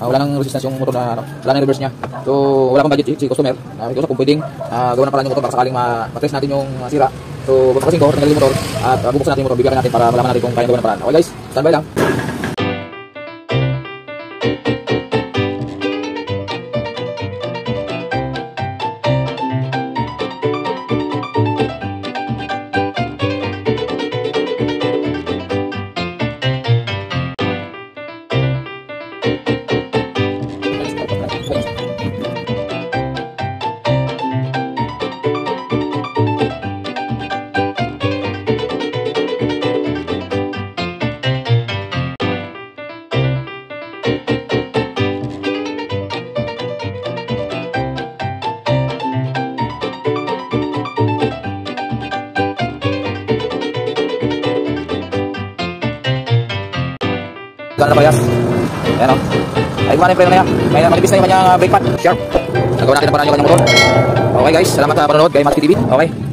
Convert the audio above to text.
wala nang resistance yung motor na wala nang reverse niya. So wala pang budget si customer. Ito kung pwedeng gawa ng paraan yung motor baka sakaling ma-test natin yung sira. So buksan ko, tanggalin yung motor at bubuksan natin yung motor, bibigyan natin para malaman natin kung kaya gawa ng paraan. Okay guys, standby lang. Gano'n na parehas. Ayan o. Ay gumana yung preno na yan. May manipis na yung kanyang brake pad. Sharp. Nagawa natin ang paraan yung kanyang motor. Okay guys, salamat sa panonood kay Maski TV. Okay.